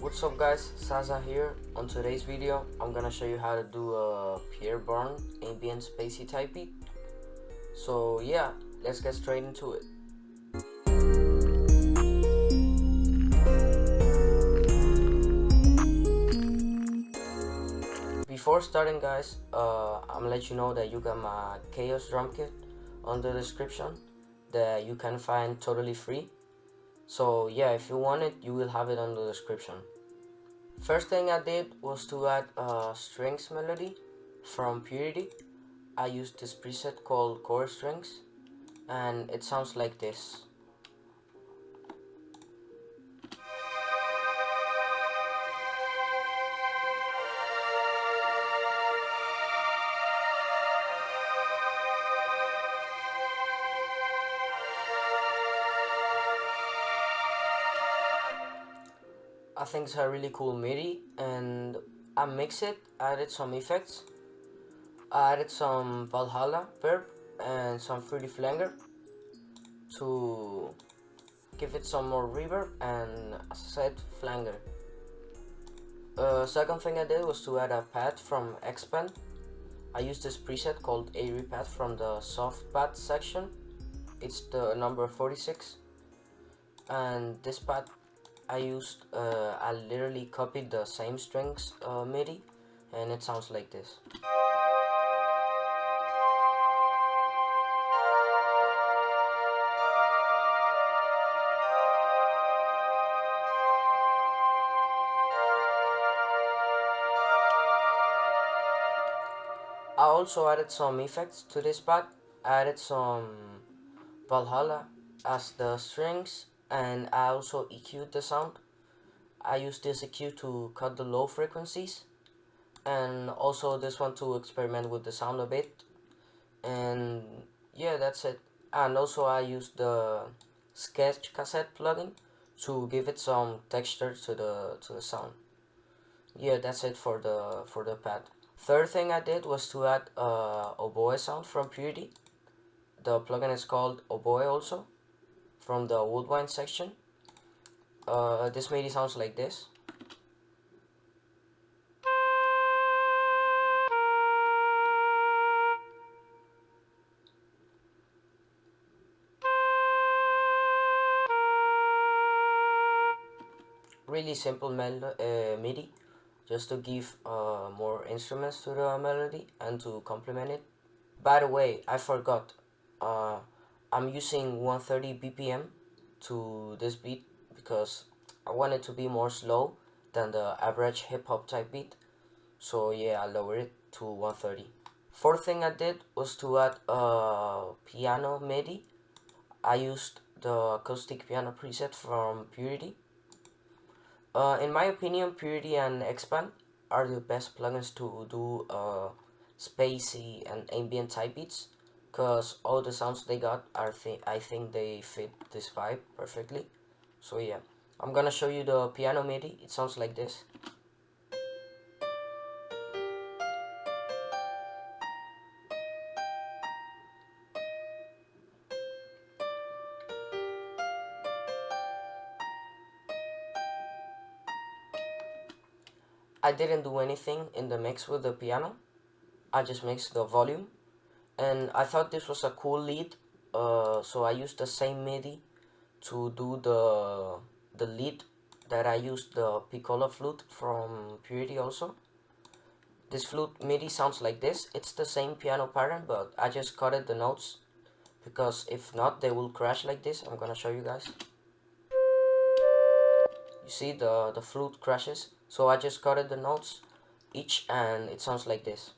What's up guys, Zaza here. On today's video I'm gonna show you how to do a Pierre Bourne ambient spacey type beat. So yeah, let's get straight into it. Before starting guys, I'm gonna let you know that you got my Chaos drum kit on the description that you can find totally free. So yeah, if you want it, you will have it on the description. First thing I did was to add a strings melody from Purity. I used this preset called chord strings and it sounds like this. I think it's a really cool MIDI and I mixed it, added some effects. I added some Valhalla verb and some fruity flanger to give it some more reverb and, as I said, flanger. Second thing I did was to add a pad from xpand. I used this preset called Airy Pad from the soft pad section. It's the number 46, and this pad I literally copied the same strings MIDI and it sounds like this. I also added some effects to this pad. I added some Valhalla as the strings and I also EQ'd the sound. I used this EQ to cut the low frequencies and also this one to experiment with the sound a bit. And yeah, that's it. And also I used the sketch cassette plugin to give it some texture to the sound. Yeah, that's it for the pad. Third thing I did was to add oboe sound from Purity. The plugin is called Oboe also, from the Woodwind section. This MIDI sounds like this. Really simple MIDI, just to give more instruments to the melody and to complement it. By the way, I forgot, uh, I'm using 130 BPM to this beat because I want it to be more slow than the average hip hop type beat. So yeah, I lowered it to 130. Fourth thing I did was to add a piano MIDI. I used the acoustic piano preset from Purity. In my opinion, Purity and xpand are the best plugins to do spacey and ambient type beats, because all the sounds they got I think they fit this vibe perfectly. So yeah, I'm gonna show you the piano MIDI. It sounds like this. I didn't do anything in the mix with the piano. I just mixed the volume and I thought this was a cool lead, so I used the same MIDI to do the lead that I used the piccolo flute from Purity also. This flute MIDI sounds like this. It's the same piano pattern, but I just cutted the notes because if not they will crash like this. I'm gonna show you guys. You see the flute crashes, so I just cutted the notes each and it sounds like this.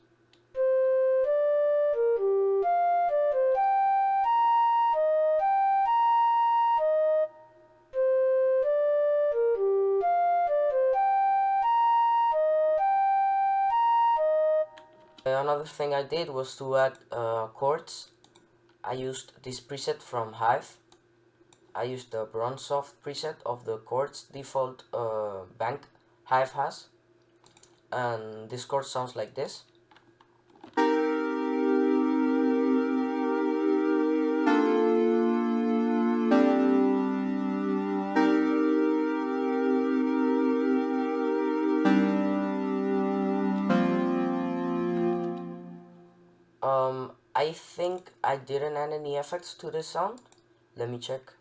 Another thing I did was to add chords. I used this preset from Hive. I used the bronze soft preset of the chords default bank Hive has, and this chord sounds like this. I think I didn't add any effects to this sound. Let me check.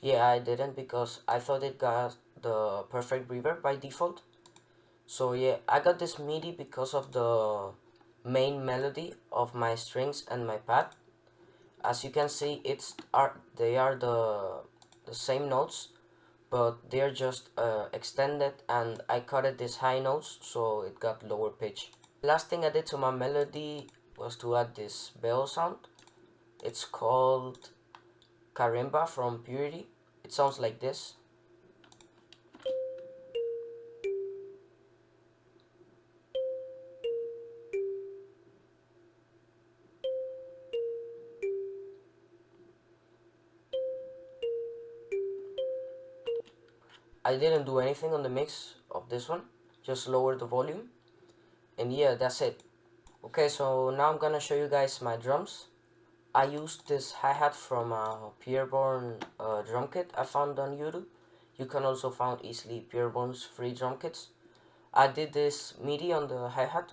Yeah, I didn't because I thought it got the perfect reverb by default. So yeah, I got this MIDI because of the main melody of my strings and my pad. As you can see, they are the same notes, but they're just extended, and I cut it these high notes so it got lower pitch. Last thing I did to my melody was to add this bell sound. It's called Karimba from Purity. It sounds like this. I didn't do anything on the mix of this one, just lower the volume, and yeah, that's it. Okay, so now I'm gonna show you guys my drums. I used this hi-hat from Pierre Bourne drum kit I found on YouTube. You can also find easily Pierre Bourne's free drum kits. I did this MIDI on the hi-hat.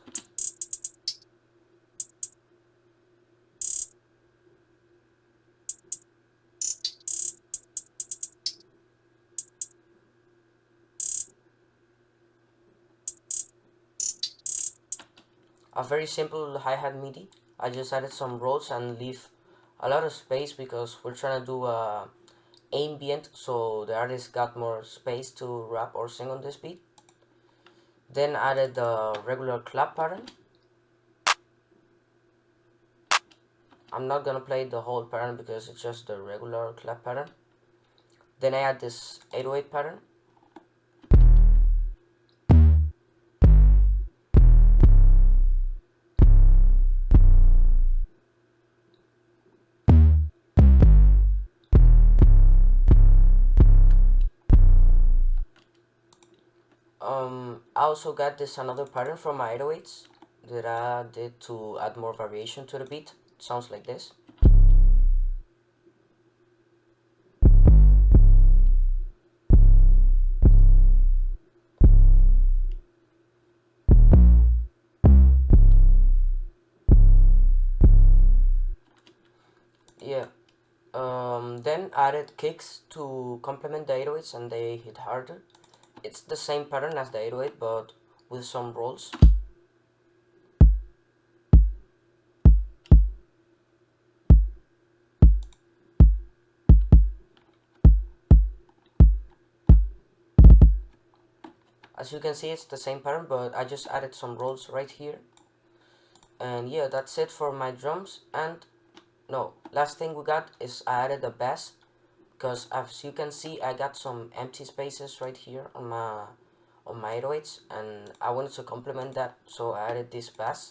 A very simple hi-hat MIDI. I just added some rolls and leave a lot of space because we're trying to do ambient, so the artist got more space to rap or sing on this beat. Then added the regular clap pattern. I'm not gonna play the whole pattern because it's just the regular clap pattern. Then I add this 808 pattern. I also got this another pattern from my 808s that I did to add more variation to the beat. It sounds like this. Yeah. Then added kicks to complement the 808s and they hit harder. It's the same pattern as the 808 but with some rolls. As you can see, it's the same pattern, but I just added some rolls right here. And yeah, that's it for my drums. And no, last thing we got is I added a bass, because as you can see, I got some empty spaces right here on my 808s, and I wanted to complement that, so I added this bass.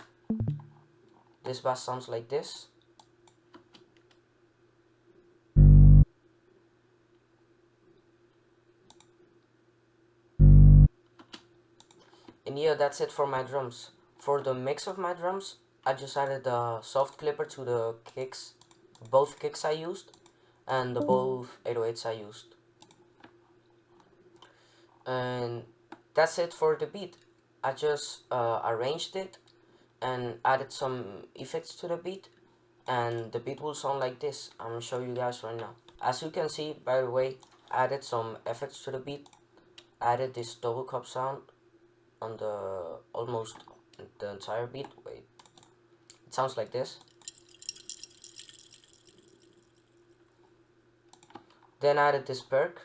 This bass sounds like this. And yeah, that's it for my drums. For the mix of my drums, I just added a soft clipper to the kicks, both kicks I used, and the both 808s I used. And that's it for the beat. I just arranged it and added some effects to the beat, and the beat will sound like this. I'm gonna show you guys right now. As you can see, by the way, I added some effects to the beat. I added this double cup sound on the almost the entire beat. Wait, it sounds like this. Then I added this perk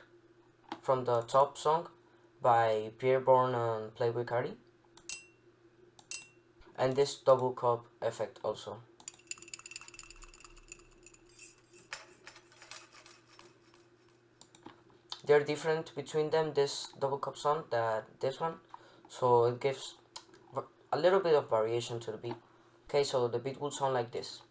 from the top song by Pierre Bourne and playboi carti, and this double cup effect also. They're different between them, this double cup sound that this one, so it gives a little bit of variation to the beat. Okay, so the beat will sound like this.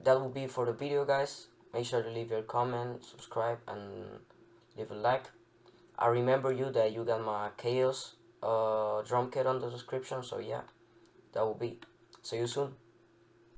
that will be for the video, guys. Make sure to leave your comment, subscribe, and leave a like. I remember you that you got my chaos drum kit on the description, so yeah, that will be. See you soon.